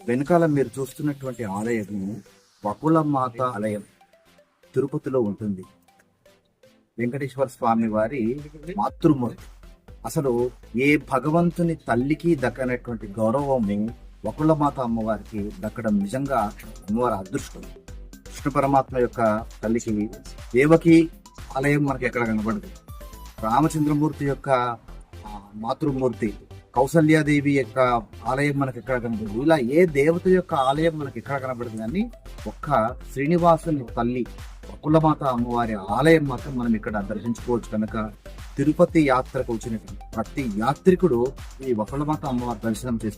వెనకాల మీరు చూస్తున్నటువంటి ఆలయము వకుళమాత ఆలయం తిరుపతిలో ఉంటుంది. వెంకటేశ్వర స్వామి వారి మాతృమూర్తి. అసలు ఏ భగవంతుని తల్లికి దక్కనటువంటి గౌరవము వకుళమాత అమ్మవారికి దక్కడం నిజంగా అమ్మవారి అదృష్టం. కృష్ణ పరమాత్మ యొక్క తల్లికి దేవకి ఆలయం మనకి ఎక్కడ కనబడదు. రామచంద్రమూర్తి యొక్క మాతృమూర్తి కౌసల్యాదేవి యొక్క ఆలయం మనకి ఎక్కడ కనబడదు. ఇలా ఏ దేవత యొక్క ఆలయం మనకి ఎక్కడ కనబడదు, కానీ ఒక్క శ్రీనివాసుని తల్లి వకుళమాత అమ్మవారి ఆలయం మాత్రం మనం ఇక్కడ దర్శించుకోవచ్చు. కనుక తిరుపతి యాత్రకు వచ్చినటువంటి ప్రతి యాత్రికుడు ఈ వకుళమాత అమ్మవారి దర్శనం చేసుకుని